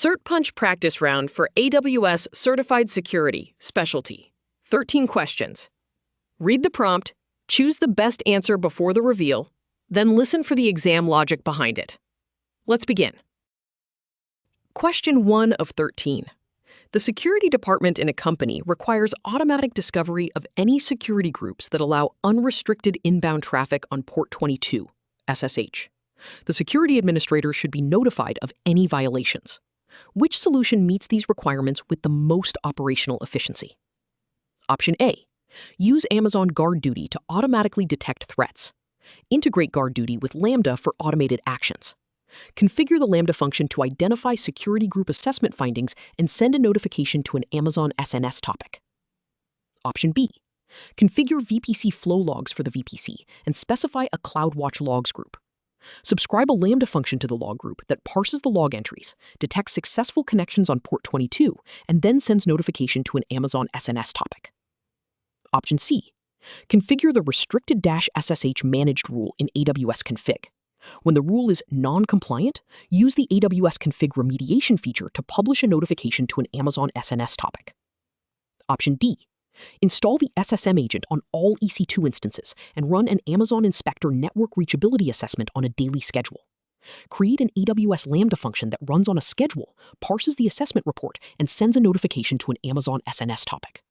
CertPunch practice round for AWS Certified Security, specialty. 13 questions. Read the prompt, choose the best answer before the reveal, then listen for the exam logic behind it. Let's begin. Question 1 of 13. The security department in a company requires automatic discovery of any security groups that allow unrestricted inbound traffic on port 22, SSH. The security administrator should be notified of any violations. Which solution meets these requirements with the most operational efficiency? Option A. Use Amazon Guard Duty to automatically detect threats. Integrate Guard Duty with Lambda for automated actions. Configure the Lambda function to identify security group assessment findings and send a notification to an Amazon SNS topic. Option B. Configure VPC flow logs for the VPC and specify a CloudWatch logs group. Subscribe a Lambda function to the log group that parses the log entries, detects successful connections on port 22, and then sends notification to an Amazon SNS topic. Option C. Configure the restricted-SSH managed rule in AWS config. When the rule is non-compliant, use the AWS config remediation feature to publish a notification to an Amazon SNS topic. Option D. Install the SSM agent on all EC2 instances and run an Amazon Inspector network reachability assessment on a daily schedule. Create an AWS Lambda function that runs on a schedule, parses the assessment report, and sends a notification to an Amazon SNS topic.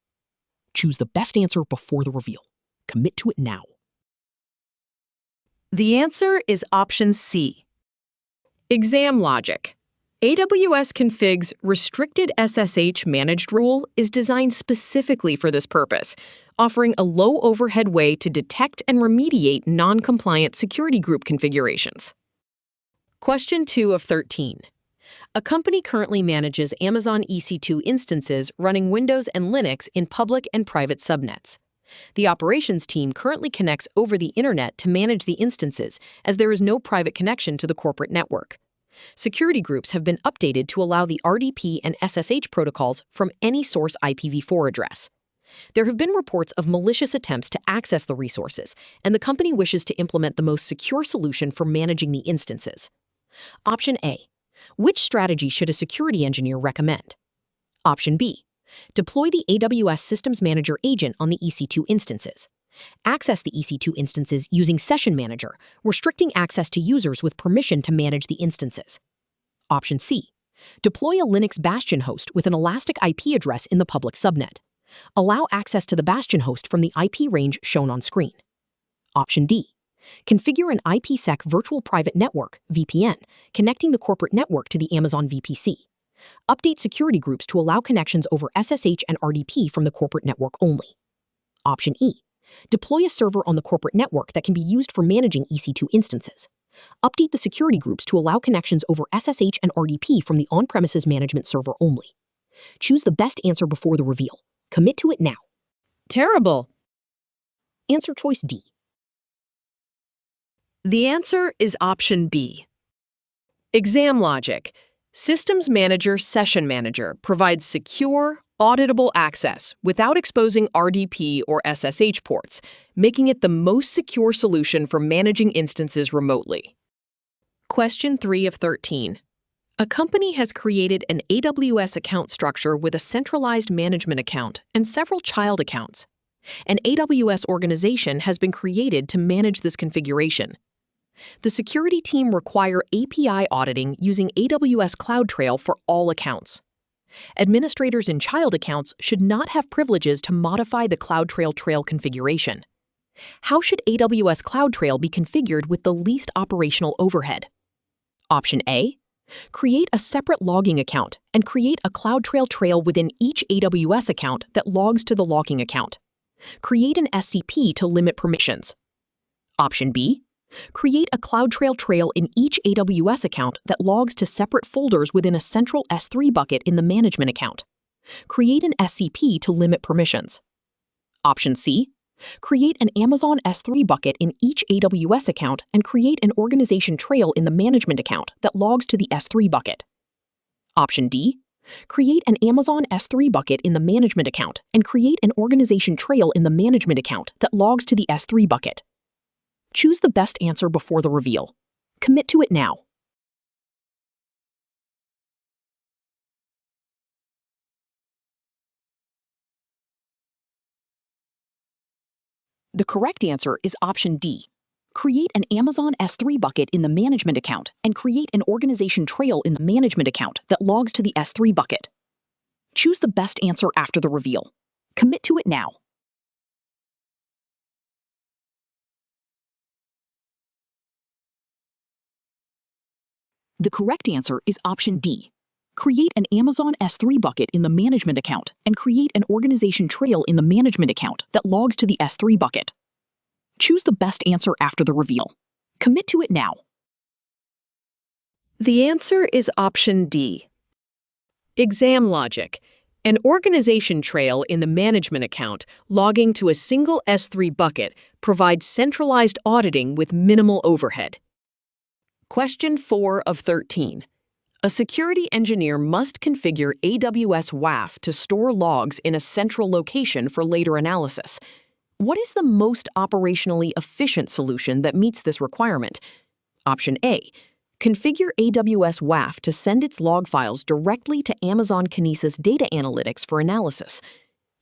Choose the best answer before the reveal. Commit to it now. The answer is option C. Exam logic. AWS Config's Restricted SSH Managed rule is designed specifically for this purpose, offering a low-overhead way to detect and remediate non-compliant security group configurations. Question 2 of 13. A company currently manages Amazon EC2 instances running Windows and Linux in public and private subnets. The operations team currently connects over the internet to manage the instances, as there is no private connection to the corporate network. Security groups have been updated to allow the RDP and SSH protocols from any source IPv4 address. There have been reports of malicious attempts to access the resources, and the company wishes to implement the most secure solution for managing the instances. Option A. Which strategy should a security engineer recommend? Option B. Deploy the AWS Systems Manager agent on the EC2 instances. Access the EC2 instances using Session Manager, restricting access to users with permission to manage the instances. Option C. Deploy a Linux Bastion host with an elastic IP address in the public subnet. Allow access to the Bastion host from the IP range shown on screen. Option D. Configure an IPsec virtual private network, VPN, connecting the corporate network to the Amazon VPC. Update security groups to allow connections over SSH and RDP from the corporate network only. Option E. Deploy a server on the corporate network that can be used for managing EC2 instances. Update the security groups to allow connections over SSH and RDP from the on-premises management server only. Choose the best answer before the reveal. Commit to it now. Terrible. Answer choice D. The answer is option B. Exam logic. Systems Manager Session Manager provides secure, auditable access without exposing RDP or SSH ports, making it the most secure solution for managing instances remotely. Question 3 of 13. A company has created an AWS account structure with a centralized management account and several child accounts. An AWS organization has been created to manage this configuration. The security team require API auditing using AWS CloudTrail for all accounts. Administrators in child accounts should not have privileges to modify the CloudTrail trail configuration. How should AWS CloudTrail be configured with the least operational overhead? Option A. Create a separate logging account and create a CloudTrail trail within each AWS account that logs to the logging account. Create an SCP to limit permissions. Option B. Create a CloudTrail trail in each AWS account that logs to separate folders within a central S3 bucket in the management account. Create an SCP to limit permissions. Option C. Create an Amazon S3 bucket in each AWS account and create an organization trail in the management account that logs to the S3 bucket. Option D. Create an Amazon S3 bucket in the management account and create an organization trail in the management account that logs to the S3 bucket. Choose the best answer before the reveal. Commit to it now. The correct answer is option D. Create an Amazon S3 bucket in the management account and create an organization trail in the management account that logs to the S3 bucket. Choose the best answer after the reveal. Commit to it now. The correct answer is option D. Create an Amazon S3 bucket in the management account and create an organization trail in the management account that logs to the S3 bucket. Choose the best answer after the reveal. Commit to it now. The answer is option D. Exam logic. An organization trail in the management account logging to a single S3 bucket provides centralized auditing with minimal overhead. Question 4 of 13. A security engineer must configure AWS WAF to store logs in a central location for later analysis. What is the most operationally efficient solution that meets this requirement? Option A. Configure AWS WAF to send its log files directly to Amazon Kinesis Data Analytics for analysis.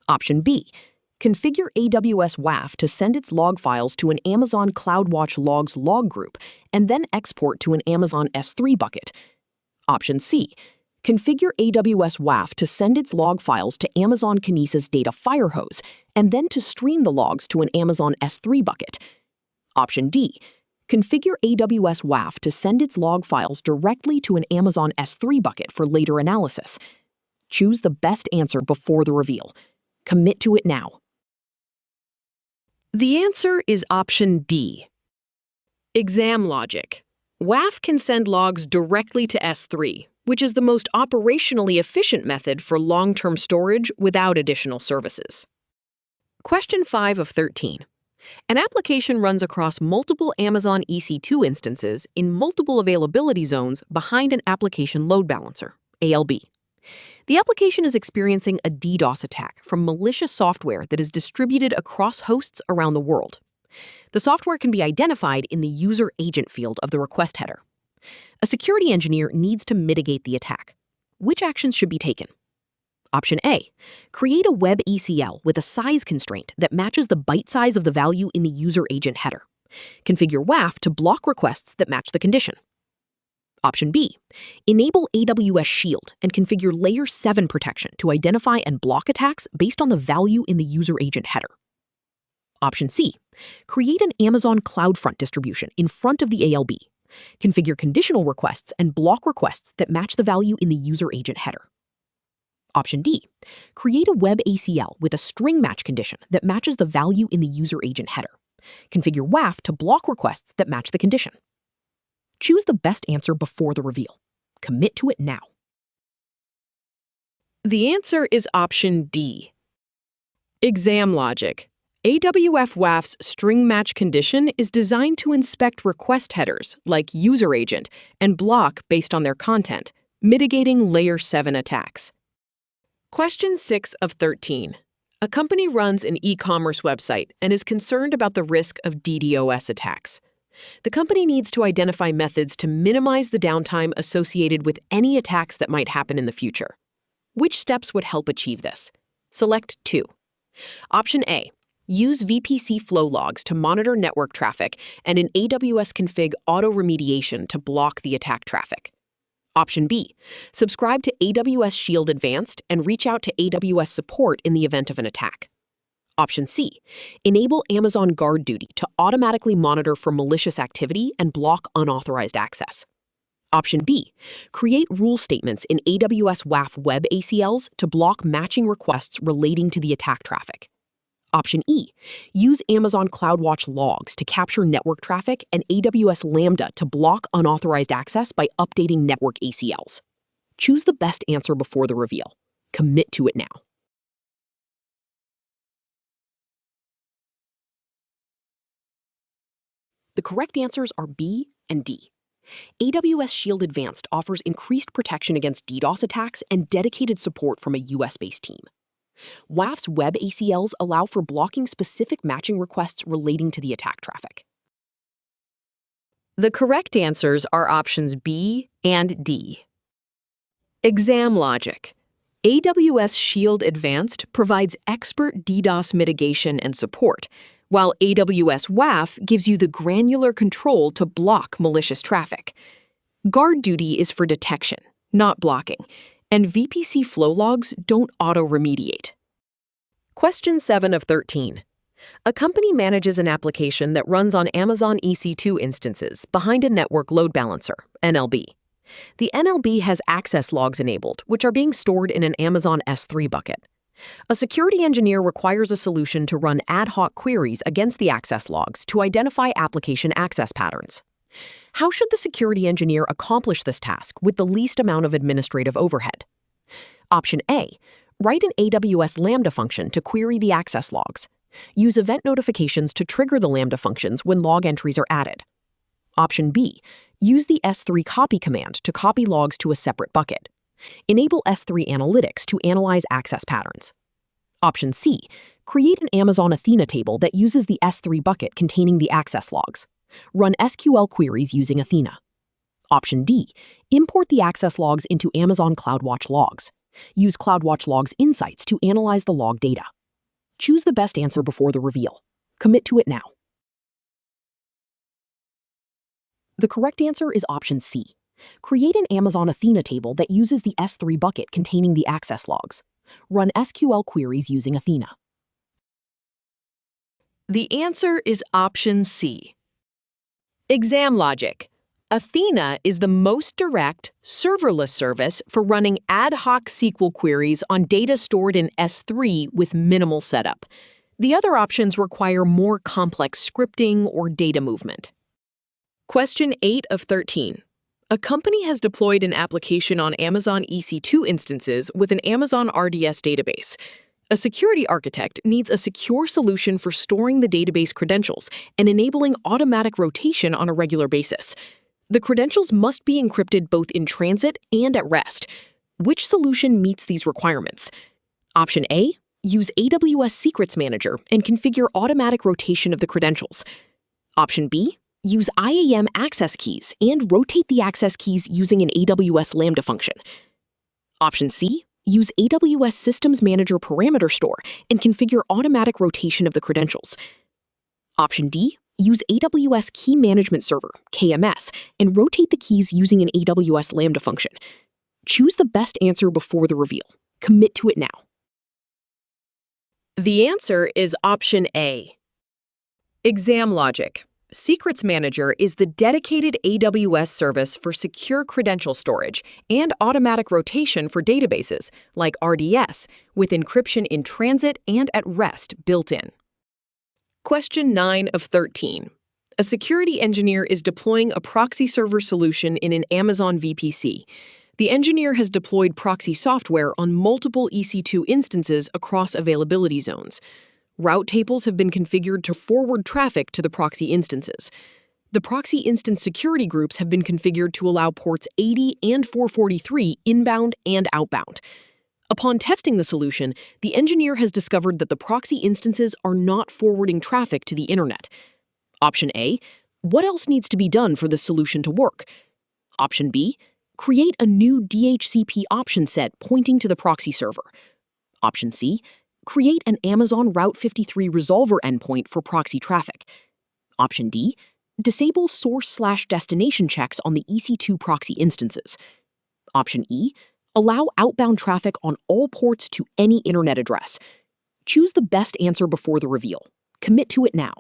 Option B. Configure AWS WAF to send its log files to an Amazon CloudWatch Logs log group and then export to an Amazon S3 bucket. Option C. Configure AWS WAF to send its log files to Amazon Kinesis Data Firehose and then to stream the logs to an Amazon S3 bucket. Option D. Configure AWS WAF to send its log files directly to an Amazon S3 bucket for later analysis. Choose the best answer before the reveal. Commit to it now. The answer is option D. Exam logic. WAF can send logs directly to S3, which is the most operationally efficient method for long-term storage without additional services. Question 5 of 13. An application runs across multiple Amazon EC2 instances in multiple availability zones behind an application load balancer, ALB. The application is experiencing a DDoS attack from malicious software that is distributed across hosts around the world. The software can be identified in the user agent field of the request header. A security engineer needs to mitigate the attack. Which actions should be taken? Option A. Create a web ECL with a size constraint that matches the byte size of the value in the user agent header. Configure WAF to block requests that match the condition. Option B. Enable AWS Shield and configure Layer 7 protection to identify and block attacks based on the value in the user agent header. Option C. Create an Amazon CloudFront distribution in front of the ALB. Configure conditional requests and block requests that match the value in the user agent header. Option D. Create a web ACL with a string match condition that matches the value in the user agent header. Configure WAF to block requests that match the condition. Choose the best answer before the reveal. Commit to it now. The answer is option D. Exam logic. AWS WAF's string match condition is designed to inspect request headers, like user agent, and block based on their content, mitigating Layer 7 attacks. Question 6 of 13. A company runs an e-commerce website and is concerned about the risk of DDoS attacks. The company needs to identify methods to minimize the downtime associated with any attacks that might happen in the future. Which steps would help achieve this? Select 2. Option A. Use VPC flow logs to monitor network traffic and an AWS config auto-remediation to block the attack traffic. Option B. Subscribe to AWS Shield Advanced and reach out to AWS support in the event of an attack. Option C. Enable Amazon Guard Duty to automatically monitor for malicious activity and block unauthorized access. Option B. Create rule statements in AWS WAF web ACLs to block matching requests relating to the attack traffic. Option E. Use Amazon CloudWatch logs to capture network traffic and AWS Lambda to block unauthorized access by updating network ACLs. Choose the best answer before the reveal. Commit to it now. The correct answers are B and D. AWS Shield Advanced offers increased protection against DDoS attacks and dedicated support from a US-based team. WAF's web ACLs allow for blocking specific matching requests relating to the attack traffic. The correct answers are options B and D. Exam logic. AWS Shield Advanced provides expert DDoS mitigation and support, while AWS WAF gives you the granular control to block malicious traffic. Guard duty is for detection, not blocking, and VPC flow logs don't auto-remediate. Question 7 of 13. A company manages an application that runs on Amazon EC2 instances behind a network load balancer, NLB. The NLB has access logs enabled, which are being stored in an Amazon S3 bucket. A security engineer requires a solution to run ad hoc queries against the access logs to identify application access patterns. How should the security engineer accomplish this task with the least amount of administrative overhead? Option A. Write an AWS Lambda function to query the access logs. Use event notifications to trigger the Lambda functions when log entries are added. Option B. Use the S3 copy command to copy logs to a separate bucket. Enable S3 Analytics to analyze access patterns. Option C. Create an Amazon Athena table that uses the S3 bucket containing the access logs. Run SQL queries using Athena. Option D. Import the access logs into Amazon CloudWatch logs. Use CloudWatch Logs Insights to analyze the log data. Choose the best answer before the reveal. Commit to it now. The correct answer is option C. Create an Amazon Athena table that uses the S3 bucket containing the access logs. Run SQL queries using Athena. The answer is option C. Exam logic. Athena is the most direct, serverless service for running ad hoc SQL queries on data stored in S3 with minimal setup. The other options require more complex scripting or data movement. Question 8 of 13. A company has deployed an application on Amazon EC2 instances with an Amazon RDS database. A security architect needs a secure solution for storing the database credentials and enabling automatic rotation on a regular basis. The credentials must be encrypted both in transit and at rest. Which solution meets these requirements? Option A. Use AWS Secrets Manager and configure automatic rotation of the credentials. Option B. Use IAM access keys and rotate the access keys using an AWS Lambda function. Option C. Use AWS Systems Manager Parameter Store and configure automatic rotation of the credentials. Option D. Use AWS Key Management Server, KMS, and rotate the keys using an AWS Lambda function. Choose the best answer before the reveal. Commit to it now. The answer is option A. Exam logic. Secrets Manager is the dedicated AWS service for secure credential storage and automatic rotation for databases, like RDS, with encryption in transit and at rest built in. Question 9 of 13. A security engineer is deploying a proxy server solution in an Amazon VPC. The engineer has deployed proxy software on multiple EC2 instances across availability zones. Route tables have been configured to forward traffic to the proxy instances. The proxy instance security groups have been configured to allow ports 80 and 443 inbound and outbound. Upon testing the solution, the engineer has discovered that the proxy instances are not forwarding traffic to the internet. Option A. What else needs to be done for this solution to work? Option B. Create a new DHCP option set pointing to the proxy server. Option C. Create an Amazon Route 53 resolver endpoint for proxy traffic. Option D. Disable source/destination checks on the EC2 proxy instances. Option E. Allow outbound traffic on all ports to any internet address. Choose the best answer before the reveal. Commit to it now.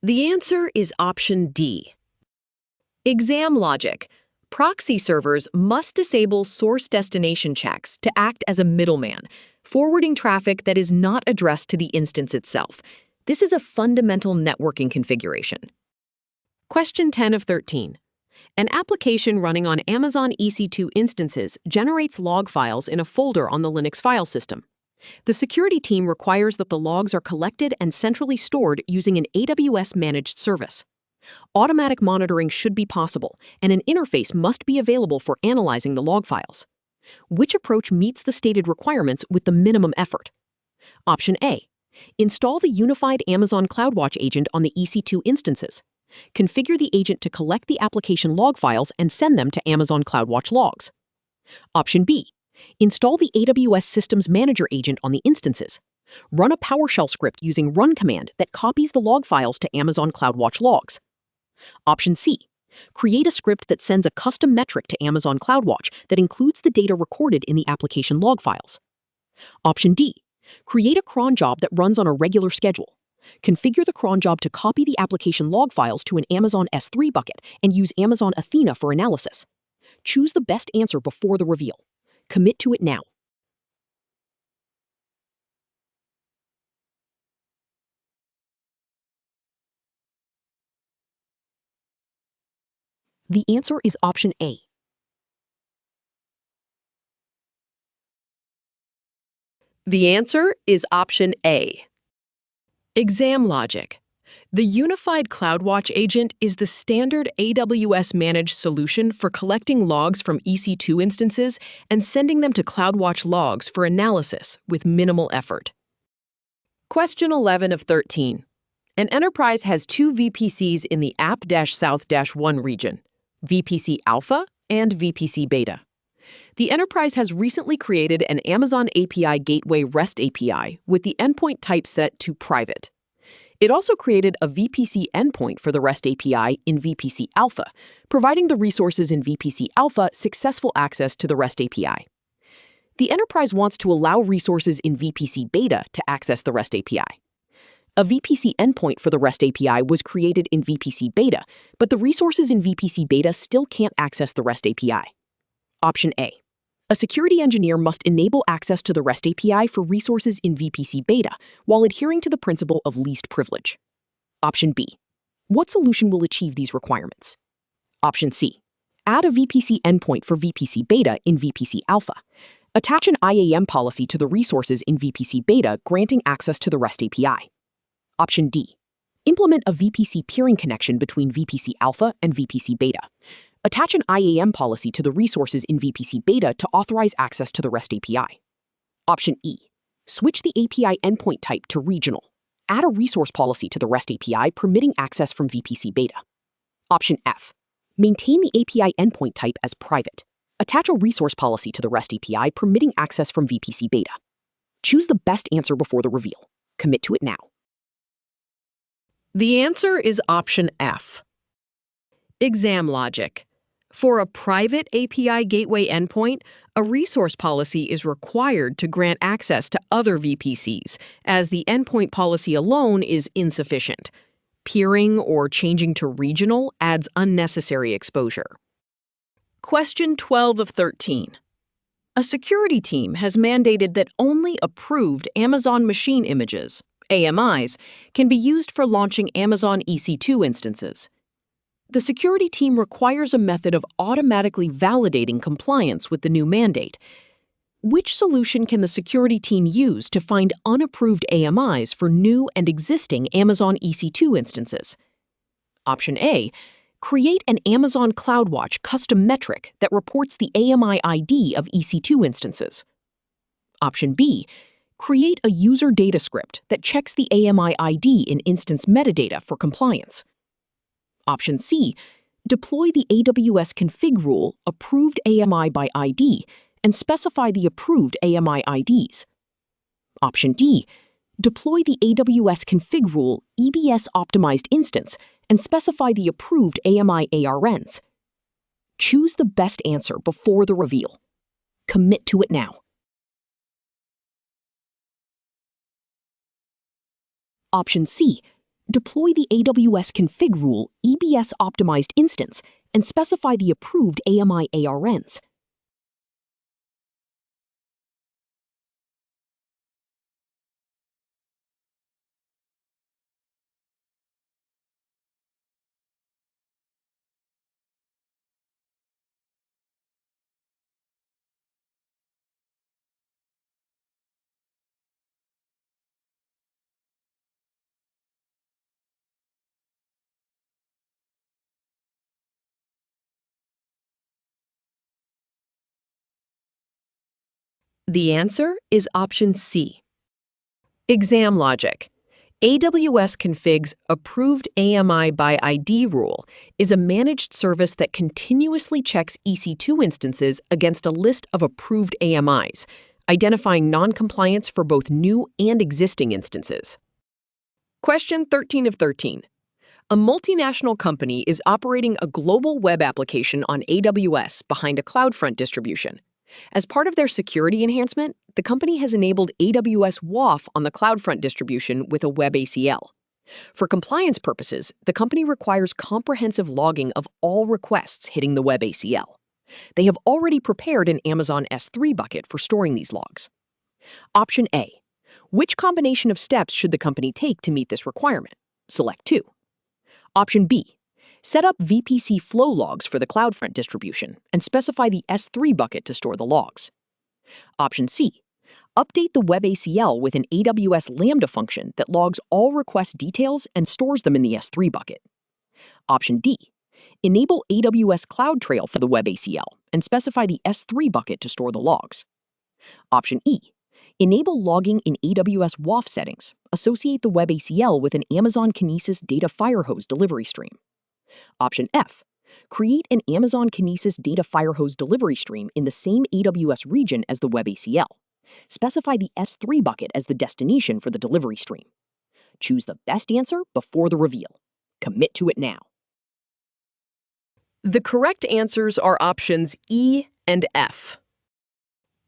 The answer is option D. Exam logic. Proxy servers must disable source destination checks to act as a middleman, forwarding traffic that is not addressed to the instance itself. This is a fundamental networking configuration. Question 10 of 13. An application running on Amazon EC2 instances generates log files in a folder on the Linux file system. The security team requires that the logs are collected and centrally stored using an AWS managed service. Automatic monitoring should be possible, and an interface must be available for analyzing the log files. Which approach meets the stated requirements with the minimum effort? Option A. Install the unified Amazon CloudWatch agent on the EC2 instances. Configure the agent to collect the application log files and send them to Amazon CloudWatch logs. Option B. Install the AWS Systems Manager agent on the instances. Run a PowerShell script using run command that copies the log files to Amazon CloudWatch logs. Option C. Create a script that sends a custom metric to Amazon CloudWatch that includes the data recorded in the application log files. Option D. Create a cron job that runs on a regular schedule. Configure the cron job to copy the application log files to an Amazon S3 bucket and use Amazon Athena for analysis. Choose the best answer before the reveal. Commit to it now. The answer is option A. The answer is option A. Exam logic. The Unified CloudWatch agent is the standard AWS managed solution for collecting logs from EC2 instances and sending them to CloudWatch logs for analysis with minimal effort. Question 11 of 13. An enterprise has two VPCs in the app-south-1 region, VPC Alpha and VPC Beta. The enterprise has recently created an Amazon API Gateway REST API with the endpoint type set to private. It also created a VPC endpoint for the REST API in VPC Alpha, providing the resources in VPC Alpha successful access to the REST API. The enterprise wants to allow resources in VPC Beta to access the REST API. A VPC endpoint for the REST API was created in VPC Beta, but the resources in VPC Beta still can't access the REST API. Option A. A security engineer must enable access to the REST API for resources in VPC Beta while adhering to the principle of least privilege. Option B. What solution will achieve these requirements? Option C. Add a VPC endpoint for VPC Beta in VPC Alpha. Attach an IAM policy to the resources in VPC Beta granting access to the REST API. Option D. Implement a VPC peering connection between VPC Alpha and VPC Beta. Attach an IAM policy to the resources in VPC Beta to authorize access to the REST API. Option E. Switch the API endpoint type to regional. Add a resource policy to the REST API permitting access from VPC Beta. Option F. Maintain the API endpoint type as private. Attach a resource policy to the REST API permitting access from VPC Beta. Choose the best answer before the reveal. Commit to it now. The answer is option F. Exam logic. For a private API gateway endpoint, a resource policy is required to grant access to other VPCs, as the endpoint policy alone is insufficient. Peering or changing to regional adds unnecessary exposure. Question 12 of 13. A security team has mandated that only approved Amazon Machine Images, AMIs, can be used for launching Amazon EC2 instances. The security team requires a method of automatically validating compliance with the new mandate. Which solution can the security team use to find unapproved AMIs for new and existing Amazon EC2 instances? Option A. Create an Amazon CloudWatch custom metric that reports the AMI ID of EC2 instances. Option B. Create a user data script that checks the AMI ID in instance metadata for compliance. Option C. Deploy the AWS config rule approved AMI by ID and specify the approved AMI IDs. Option D. Deploy the AWS config rule EBS optimized instance and specify the approved AMI ARNs. Choose the best answer before the reveal. Commit to it now. Option C. Deploy the AWS config rule EBS optimized instance and specify the approved AMI ARNs. The answer is option C. Exam logic. AWS Config's Approved AMI by ID rule is a managed service that continuously checks EC2 instances against a list of approved AMIs, identifying non-compliance for both new and existing instances. Question 13 of 13. A multinational company is operating a global web application on AWS behind a CloudFront distribution. As part of their security enhancement, the company has enabled AWS WAF on the CloudFront distribution with a web ACL. For compliance purposes, the company requires comprehensive logging of all requests hitting the web ACL. They have already prepared an Amazon S3 bucket for storing these logs. Option A. Which combination of steps should the company take to meet this requirement? Select 2. Option B. Set up VPC flow logs for the CloudFront distribution and specify the S3 bucket to store the logs. Option C. Update the web ACL with an AWS Lambda function that logs all request details and stores them in the S3 bucket. Option D. Enable AWS CloudTrail for the web ACL and specify the S3 bucket to store the logs. Option E. Enable logging in AWS WAF settings. Associate the web ACL with an Amazon Kinesis data firehose delivery stream. Option F. Create an Amazon Kinesis data firehose delivery stream in the same AWS region as the web ACL. Specify the S3 bucket as the destination for the delivery stream. Choose the best answer before the reveal. Commit to it now. The correct answers are options E and F.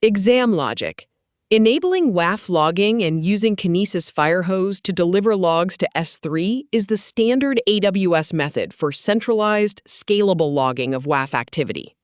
Exam logic. Enabling WAF logging and using Kinesis Firehose to deliver logs to S3 is the standard AWS method for centralized, scalable logging of WAF activity.